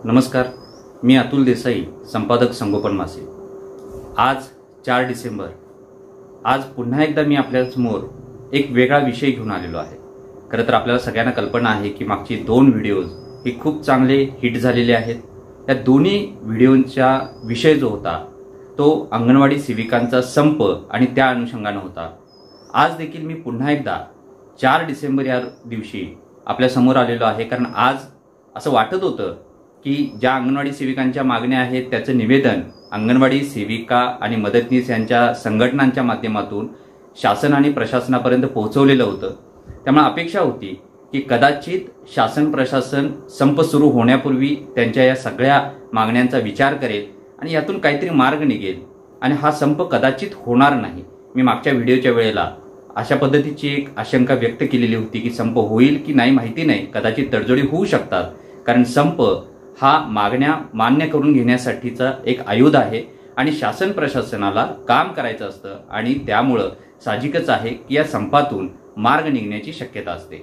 नमस्कार, मी अतुल देसाई, संपादक संगोपन मासिक। आज 4 डिसेंबर, आज पुन्हा एकदा मी आपल्यासमोर एक वेगळा विषय घेऊन आलेलो आहे। खरं तर आपल्याला सगळ्यांना कल्पना आहे की मागची 2 व्हिडिओज हे खूप चांगले हिट झालेले आहेत। या दोन्ही व्हिडिओंचा विषय जो होता तो अंगणवाडी सेविकांचा संप आणि त्या अनुषंगाने होता। आज देखील मी पुन्हा एकदा 4 डिसेंबर या दिवशी आपल्या समोर आलेलो आहे, कारण आज असं वाटत होतं की ज्या अंगणवाडी सेविकांच्या मागण्या आहेत त्याचं निवेदन अंगणवाडी सेविका आणि मदतनीस यांच्या संघटनांच्या माध्यमातून शासन आणि प्रशासनापर्यंत पोहोचवलेलं होतं। त्यामुळे अपेक्षा होती की कदाचित शासन प्रशासन संप सुरू होण्यापूर्वी त्यांच्या या सगळ्या मागण्यांचा विचार करेल आणि यातून काहीतरी मार्ग निघेल आणि हा संप कदाचित होणार नाही। मी मागच्या व्हिडिओच्या वेळेला अशा पद्धतीची एक आशंका व्यक्त केलेली होती की संप होईल की नाही माहिती नाही, कदाचित तडजोडी होऊ शकतात, कारण संप हा मागण्या मान्य करून घेण्यासाठीचा एक आयुध आहे आणि शासन प्रशासनाला काम करायचं असतं आणि त्यामुळं साहजिकच आहे की या संपातून मार्ग निघण्याची शक्यता असते।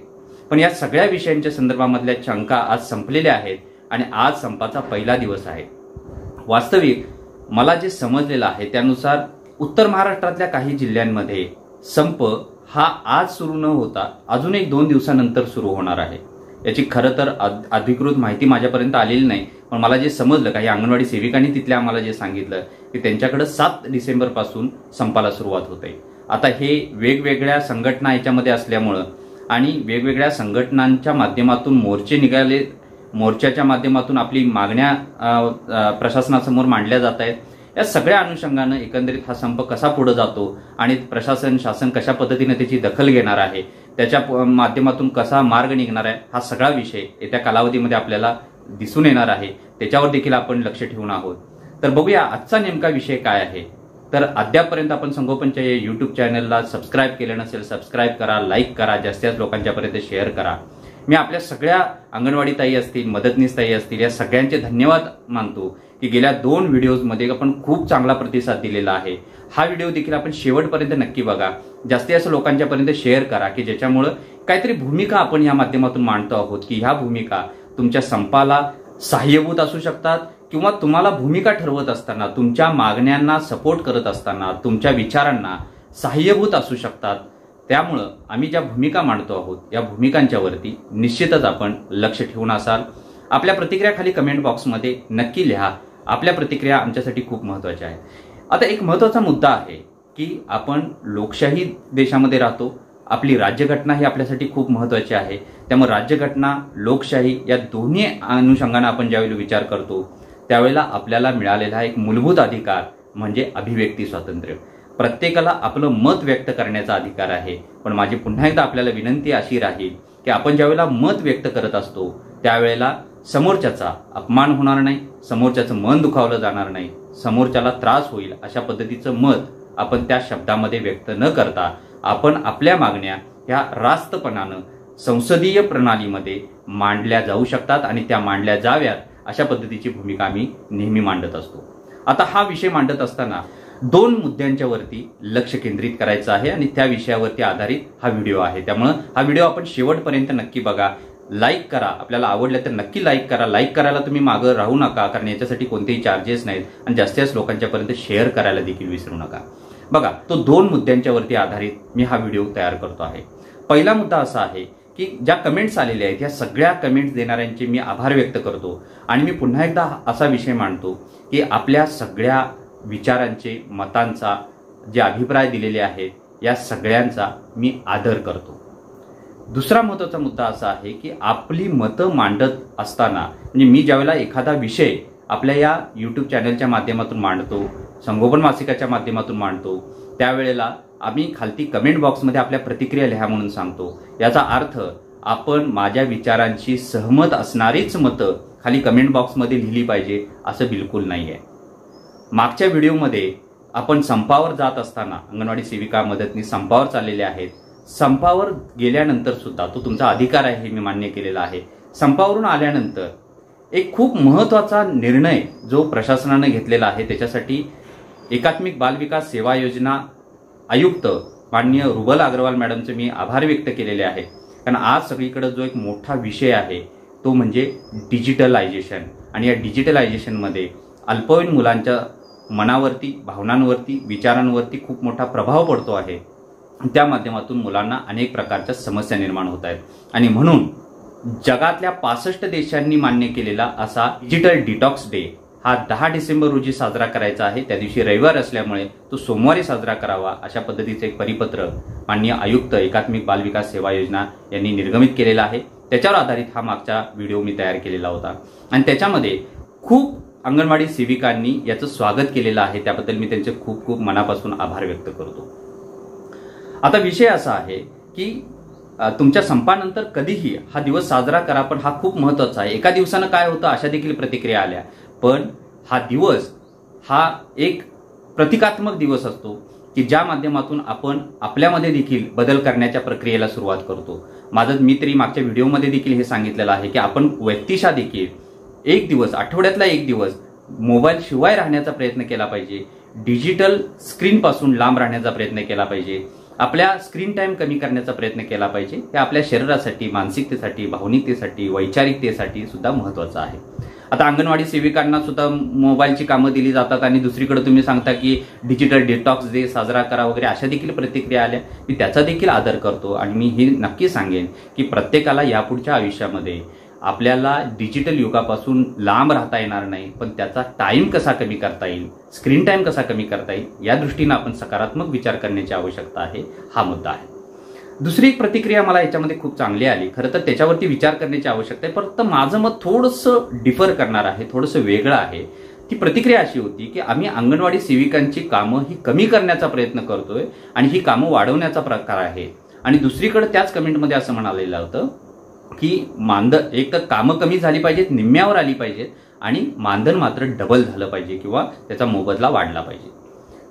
पण या सगळ्या विषयांच्या संदर्भामधल्या शंका आज संपलेल्या आहेत आणि आज संपाचा पहिला दिवस आहे। वास्तविक मला जे समजलेलं आहे त्यानुसार उत्तर महाराष्ट्रातल्या काही जिल्ह्यांमध्ये संप हा आज सुरू न होता अजून 1-2 दिवसानंतर सुरू होणार आहे। याची खरं तर अधिकृत माहिती माझ्यापर्यंत आलेली नाही, पण मला जे समजलं काही अंगणवाडी सेविकांनी तिथल्या आम्हाला जे सांगितलं की त्यांच्याकडे 7 डिसेंबर पासून संपाला सुरुवात होते। आता हे वेगवेगळ्या संघटना याच्यामध्ये असल्यामुळं आणि वेगवेगळ्या संघटनांच्या माध्यमातून मोर्चे निघाले, मोर्चाच्या माध्यमातून आपली मागण्या प्रशासनासमोर मांडल्या जात आहेत। या सगळ्या अनुषंगानं एकंदरीत हा संप कसा पुढे जातो आणि प्रशासन शासन कशा पद्धतीने त्याची दखल घेणार आहे, त्याच्या माध्यमातून कसा मार्ग निघणार आहे, हा सगळा विषय येत्या कालावधीमध्ये आपल्याला दिसून येणार आहे। त्याच्यावर देखील आपण लक्ष ठेवून आहोत। तर बघूया आजचा नेमका विषय काय आहे। तर अद्यापपर्यंत आपण संगोपनच्या या YouTube चॅनलला सबस्क्राईब केलं नसेल, सबस्क्राईब करा, लाईक करा, जास्तीत लोकांच्यापर्यंत शेअर करा। मी आपल्या सगळ्या अंगणवाडी ताई असतील, मदतनीस ताई असतील, या सगळ्यांचे धन्यवाद मानतो की गेल्या 2 व्हिडिओजमध्ये आपण खूप चांगला प्रतिसाद दिलेला आहे। हा व्हिडिओ देखील आपण शेवटपर्यंत नक्की बघा, जास्तीत लोकांच्यापर्यंत शेअर करा की ज्याच्यामुळे काहीतरी भूमिका आपण या माध्यमातून मांडतो आहोत की ह्या भूमिका तुमच्या संपाला सहाय्यभूत असू शकतात किंवा तुम्हाला भूमिका ठरवत असताना, तुमच्या मागण्यांना सपोर्ट करत असताना तुमच्या विचारांना सहाय्यभूत असू शकतात। त्यामुळं आम्ही ज्या भूमिका मांडतो आहोत या भूमिकांच्या वरती निश्चितच आपण लक्ष ठेवून असाल। आपल्या प्रतिक्रिया खाली कमेंट बॉक्समध्ये नक्की लिहा। आपल्या प्रतिक्रिया आमच्यासाठी खूप महत्त्वाच्या आहेत। आता एक महत्त्वाचा मुद्दा आहे की आपण लोकशाही देशामध्ये राहतो, आपली राज्यघटना ही आपल्यासाठी खूप महत्त्वाची आहे। त्यामुळे राज्यघटना लोकशाही या दोन्ही अनुषंगाने आपण ज्यावेळी विचार करतो त्यावेळेला आपल्याला मिळालेला एक मूलभूत अधिकार म्हणजे अभिव्यक्ती स्वातंत्र्य। प्रत्येकाला आपलं मत व्यक्त करण्याचा अधिकार आहे, पण माझी पुन्हा एकदा आपल्याला विनंती अशी राहील की आपण ज्यावेळेला मत व्यक्त करत असतो त्यावेळेला समोरच्याचा अपमान होणार नाही, समोरच्याचं मन दुखावलं जाणार नाही, समोरच्याला त्रास होईल अशा पद्धतीचं मत आपण त्या शब्दामध्ये व्यक्त न करता आपण आपल्या मागण्या ह्या रास्तपणानं संसदीय प्रणालीमध्ये मांडल्या जाऊ शकतात आणि त्या मांडल्या जाव्यात अशा पद्धतीची भूमिका आम्ही नेहमी मांडत असतो। आता हा विषय मांडत असताना 2 मुद्द्यांच्या वरती लक्ष केंद्रित करायचं आहे आणि त्या विषयावरती आधारित हा व्हिडिओ आहे। त्यामुळे हा व्हिडिओ आपण शेवटपर्यंत नक्की बघा, लाईक करा, आपल्याला आवडलं तर नक्की लाईक करा। लाईक करायला तुम्ही मागं राहू नका, कारण याच्यासाठी कोणतेही चार्जेस नाहीत आणि जास्तीत लोकांच्यापर्यंत शेअर करायला देखील विसरू नका। बघा, तो 2 मुद्द्यांच्या वरती आधारित मी हा व्हिडिओ तयार करतो आहे। पहिला मुद्दा असा आहे की ज्या कमेंट्स आलेल्या आहेत या सगळ्या कमेंट्स देणाऱ्यांचे मी आभार व्यक्त करतो आणि मी पुन्हा एकदा असा विषय मांडतो की आपल्या सगळ्या विचारांचे, मतांचा, जे अभिप्राय दिलेले आहेत या सगळ्यांचा मी आदर करतो। दुसरा महत्त्वाचा मुद्दा असा आहे की आपली मतं मांडत असताना, म्हणजे मी ज्यावेळेला एखादा विषय आपल्या या YouTube चॅनलच्या माध्यमातून मांडतो, संगोपन मासिकाच्या माध्यमातून मांडतो, त्यावेळेला आम्ही खालती कमेंट बॉक्समध्ये आपल्या प्रतिक्रिया लिहा म्हणून सांगतो। याचा अर्थ आपण माझ्या विचारांशी सहमत असणारीच मतं खाली कमेंट बॉक्समध्ये लिहिली पाहिजे असं बिलकुल नाही आहे। मागच्या व्हिडिओमध्ये आपण संपावर जात असताना अंगणवाडी सेविका मदतनीस संपावर चाललेल्या आहेत, संपावर गेल्यानंतर सुद्धा तो तुमचा अधिकार आहे हे मी मान्य केलेला आहे। संपावरून आल्यानंतर एक खूप महत्त्वाचा निर्णय जो प्रशासनाने घेतलेला आहे त्याच्यासाठी एकात्मिक बालविकास सेवा योजना आयुक्त माननीय रुबल अग्रवाल मॅडमचे मी आभार व्यक्त केलेले आहे, कारण आज सगळीकडे जो एक मोठा विषय आहे तो म्हणजे डिजिटलायझेशन. आणि या डिजिटलायझेशनमध्ये अल्पवयीन मुलांच्या मनावरती, भावनांवरती, विचारांवरती खूप मोठा प्रभाव पडतो आहे. त्या माध्यमातून मुलांना अनेक प्रकारच्या समस्या निर्माण होत आहेत. आणि म्हणून जगातल्या 65 देशांनी मान्य केलेला असा डिजिटल डिटॉक्स डे हा 10 डिसेंबर रोजी साजरा करायचा आहे. त्या दिवशी रविवार असल्यामुळे तो सोमवारी साजरा करावा अशा पद्धतीचे एक परिपत्र माननीय आयुक्त एकात्मिक बाल विकास सेवा योजना यांनी निर्गमित केलेला आहे. त्याच्यावर आधारित हा मागचा व्हिडिओ मी तयार केलेला होता आणि त्याच्यामध्ये खूप अंगणवाडी सेविकांनी याचं स्वागत केलेलं आहे. त्याबद्दल मी त्यांचे खूप खूप मनापासून आभार व्यक्त करतो. आता विषय असा आहे की तुमच्या संपानंतर कधीही हा दिवस साजरा करा, पण हा खूप महत्त्वाचा आहे. एका दिवसानं काय होतं अशा देखील प्रतिक्रिया आल्या, पण हा दिवस हा एक प्रतिकात्मक दिवस असतो की ज्या माध्यमातून आपण आपल्यामध्ये देखील बदल करण्याच्या प्रक्रियेला सुरुवात करतो. माझं मी तरी मागच्या व्हिडिओमध्ये देखील हे सांगितलेलं आहे की आपण व्यक्तिशा देखील एक दिवस, आठवड्यातला एक दिवस मोबाईल शिवाय राहण्याचा प्रयत्न केला पाहिजे. डिजिटल स्क्रीनपासून लांब राहण्याचा प्रयत्न केला पाहिजे. आपल्या स्क्रीन टाइम कमी करण्याचा प्रयत्न केला पाहिजे. हे आपल्या शरीरासाठी, मानसिकतेसाठी, भावनिकतेसाठी, वैचारिकतेसाठी सुद्धा महत्त्वाचं आहे. आता अंगणवाडी सेविकांना सुद्धा मोबाईलची कामं दिली जातात आणि दुसरीकडे तुम्ही सांगता की डिजिटल डिटॉक्स डे साजरा करा वगैरे अशा देखील प्रतिक्रिया आल्या. मी त्याचा देखील आदर करतो आणि मी हे नक्की सांगेन की प्रत्येकाला यापुढच्या आयुष्यामध्ये आपल्याला डिजिटल युगापासून लांब राहता येणार नाही, पण त्याचा टाइम कसा कमी करता येईल, स्क्रीन टाइम कसा कमी करता येईल या दृष्टीने आपण सकारात्मक विचार करण्याची आवश्यकता आहे. हा मुद्दा आहे. दुसरी एक प्रतिक्रिया मला याच्यामध्ये खूप चांगली आली. खरं तर त्याच्यावरती विचार करण्याची आवश्यकता आहे, फक्त माझं मत थोडंसं डिफर करणार आहे, थोडंसं वेगळं आहे. ती प्रतिक्रिया अशी होती की आम्ही अंगणवाडी सेविकांची कामं ही कमी करण्याचा प्रयत्न करतोय आणि ही कामं वाढवण्याचा प्रकार आहे. आणि दुसरीकडे त्याच कमेंटमध्ये असं म्हणालेलं होतं की मानधन एक तर कामं कमी झाली पाहिजेत, निम्म्यावर आली पाहिजेत आणि मानधन मात्र डबल झालं पाहिजे किंवा त्याचा मोबदला वाढला पाहिजे.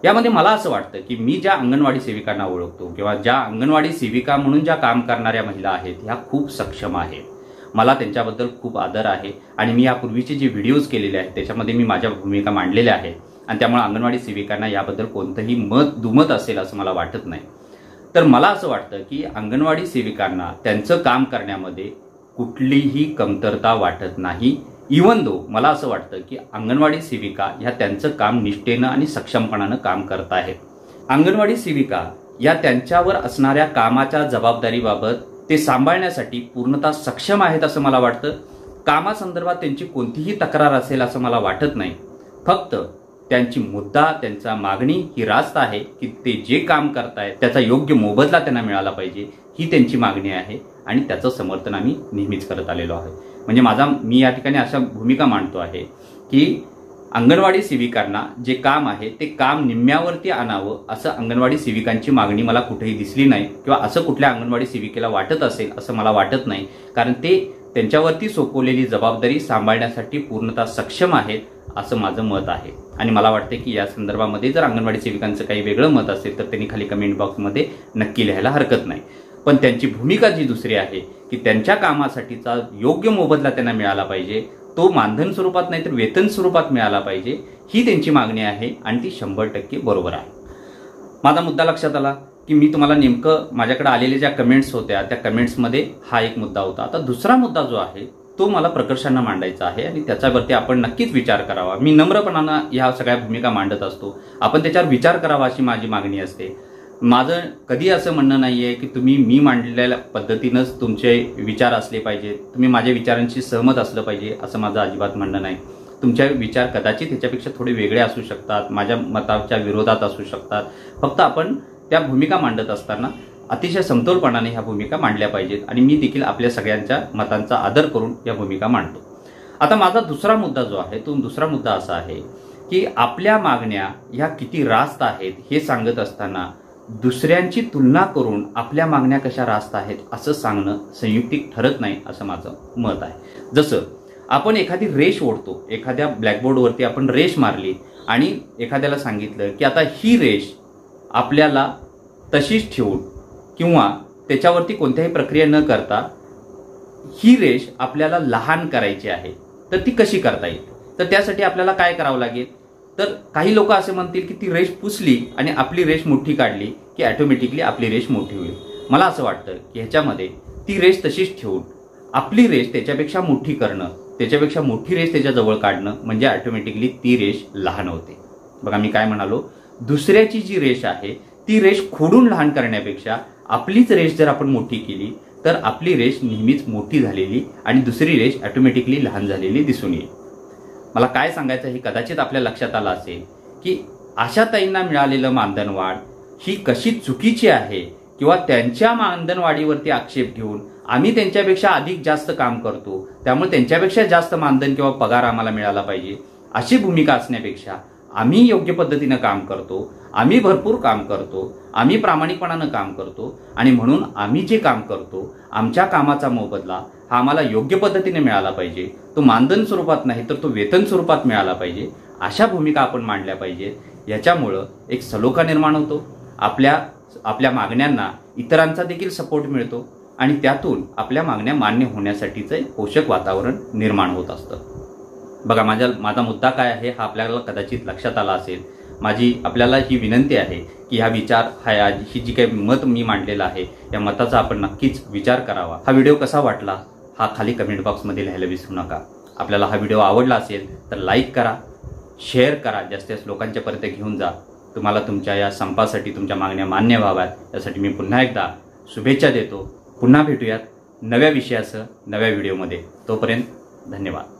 यामध्ये मला असं वाटतं की मी ज्या अंगणवाडी सेविकांना ओळखतो किंवा ज्या अंगणवाडी सेविका म्हणून ज्या काम करणाऱ्या महिला आहेत ह्या खूप सक्षम आहेत. मला त्यांच्याबद्दल खूप आदर आहे आणि मी यापूर्वीचे जे व्हिडिओज केलेले आहेत त्याच्यामध्ये मी माझ्या भूमिका मांडलेल्या आहेत आणि त्यामुळे अंगणवाडी सेविकांना याबद्दल कोणतंही दुमत असेल असं मला वाटत नाही. तर मला असं वाटतं की अंगणवाडी सेविकांना त्यांचं काम करण्यामध्ये कुठलीही कमतरता वाटत नाही. इवन दो मला असं वाटतं की अंगणवाडी सेविका ह्या त्यांचं काम निष्ठेनं आणि सक्षमपणानं काम करत आहेत. अंगणवाडी सेविका या त्यांच्यावर असणाऱ्या कामाच्या जबाबदारीबाबत ते सांभाळण्यासाठी पूर्णतः सक्षम आहेत असं मला वाटतं. कामासंदर्भात त्यांची कोणतीही तक्रार असेल असं मला वाटत नाही. फक्त त्यांची मुद्दा, त्यांचा मागणी ही रास्त आहे की ते जे काम करतायत त्याचा योग्य मोबदला त्यांना मिळाला पाहिजे, ही त्यांची मागणी आहे आणि त्याचं समर्थन आम्ही नेहमीच करत आलेलो आहे. म्हणजे मी या ठिकाणी अशा भूमिका मांडतो आहे की अंगणवाडी सेविकांना जे काम आहे ते काम निम्म्यावरती आणावं असं अंगणवाडी सेविकांची मागणी मला कुठेही दिसली नाही किंवा असं कुठल्या अंगणवाडी सेविकेला वाटत असेल असं मला वाटत नाही. कारण ते त्यांच्यावरती सोपवलेली जबाबदारी सांभाळण्यासाठी पूर्णतः सक्षम आहेत असं माझं मत आहे. आणि मला वाटतं की या संदर्भामध्ये जर अंगणवाडी सेविकांचं काही वेगळं मत असेल तर त्यांनी खाली कमेंट बॉक्समध्ये नक्की लिहायला हरकत नाही. पण त्यांची भूमिका जी दुसरी आहे की त्यांच्या कामासाठीचा योग्य मोबदला त्यांना मिळाला पाहिजे, तो मानधन स्वरूपात नाही तर वेतन स्वरूपात मिळाला पाहिजे, ही त्यांची मागणी आहे आणि ती 100% बरोबर आहे. माझा मुद्दा लक्षात आला की मी तुम्हाला नेमकं माझ्याकडे आलेल्या ज्या कमेंट्स होत्या त्या कमेंट्समध्ये हा एक मुद्दा होता. आता दुसरा मुद्दा जो आहे तो मला प्रकर्षानं मांडायचा आहे आणि त्याच्यावरती आपण नक्कीच विचार करावा. मी नम्रपणानं ह्या सगळ्या भूमिका मांडत असतो, आपण त्याच्यावर विचार करावा अशी माझी मागणी असते. माझं कधी असं म्हणणं नाहीये की तुम्ही मी मांडलेल्या पद्धतीनंच तुमचे विचार असले पाहिजेत, तुम्ही माझ्या विचारांशी सहमत असलं पाहिजे असं माझं अजिबात म्हणणं नाही. तुमचे विचार कदाचित ह्याच्यापेक्षा थोडे वेगळे असू शकतात, माझ्या मताच्या विरोधात असू शकतात. फक्त आपण त्या भूमिका मांडत असताना अतिशय समतोलपणाने ह्या भूमिका मांडल्या पाहिजेत आणि मी देखील आपल्या सगळ्यांच्या मतांचा आदर करून या भूमिका मांडतो. आता माझा दुसरा मुद्दा जो आहे तो दुसरा मुद्दा असा आहे की आपल्या मागण्या ह्या किती रास्त आहेत हे सांगत असताना दुसऱ्यांची तुलना करून आपल्या मागण्या कशा रास्त आहेत असं सांगणं संयुक्तिक ठरत नाही असं माझं मत आहे. जसं आपण एखादी रेष ओढतो, एखाद्या ब्लॅकबोर्डवरती आपण रेष मारली आणि एखाद्याला सांगितलं की आता ही रेष आपल्याला तशीच ठेवून किंवा त्याच्यावरती कोणत्याही प्रक्रिया न करता ही रेष आपल्याला लहान करायची आहे, तर ती कशी करता येईल? तर त्यासाठी आपल्याला काय करावं लागेल? तर काही लोक असे म्हणतील की ती रेष पुसली आणि आपली रेष मोठी काढली की ऑटोमॅटिकली आपली रेष मोठी होईल. मला असं वाटतं की ह्याच्यामध्ये ती रेष तशीच ठेवून आपली रेष त्याच्यापेक्षा मोठी करणं, त्याच्यापेक्षा मोठी रेष त्याच्या जवळ काढणं म्हणजे ऑटोमॅटिकली ती रेष लहान होते. बघा मी काय म्हणालो, दुसऱ्याची जी रेष आहे ती रेष खोडून लहान करण्यापेक्षा आपलीच रेष जर आपण मोठी केली तर आपली रेष नेहमीच मोठी झालेली आणि दुसरी रेष ऑटोमॅटिकली लहान झालेली दिसून येईल. मला काय सांगायचं हे कदाचित आपल्या लक्षात आलं असेल की आशाताईंना मिळालेलं मानधनवाढ ही कशी चुकीची आहे किंवा त्यांच्या मानधनवाढीवरती आक्षेप घेऊन आम्ही त्यांच्यापेक्षा अधिक जास्त काम करतो त्यामुळे त्यांच्यापेक्षा जास्त मानधन किंवा पगार आम्हाला मिळाला पाहिजे अशी भूमिका असण्यापेक्षा आम्ही योग्य पद्धतीनं काम करतो, आम्ही भरपूर काम करतो, आम्ही प्रामाणिकपणानं काम करतो आणि म्हणून आम्ही जे काम करतो आमच्या कामाचा मोबदला हा आम्हाला योग्य पद्धतीने मिळाला पाहिजे, तो मानधन स्वरूपात नाही तर तो वेतन स्वरूपात मिळाला पाहिजे, अशा भूमिका आपण मांडल्या पाहिजे. याच्यामुळं एक सलोखा निर्माण होतो, आपल्या मागण्यांना इतरांचा देखील सपोर्ट मिळतो आणि त्यातून आपल्या मागण्या मान्य होण्यासाठीचं एक पोषक वातावरण निर्माण होत असतं. बघा माझा मुद्दा काय आहे हा आपल्याला कदाचित लक्षात आला असेल. माझी आपल्याला ही विनंती आहे की हा विचार ही जी काही मत मी मांडलेलं आहे या मताचा आपण नक्कीच विचार करावा. हा व्हिडिओ कसा वाटला हा खाली कमेंट बॉक्समध्ये लिहायला विसरू नका. आपल्याला हा व्हिडिओ आवडला असेल तर लाईक करा, शेअर करा, जास्तीत जास्त लोकांच्यापर्यंत घेऊन जा. तुम्हाला तुमच्या या संपासाठी तुमच्या मागण्या मान्य व्हाव्यात यासाठी मी पुन्हा एकदा शुभेच्छा देतो. पुन्हा भेटूयात नव्या विषयासह नव्या व्हिडिओमध्ये. तोपर्यंत धन्यवाद.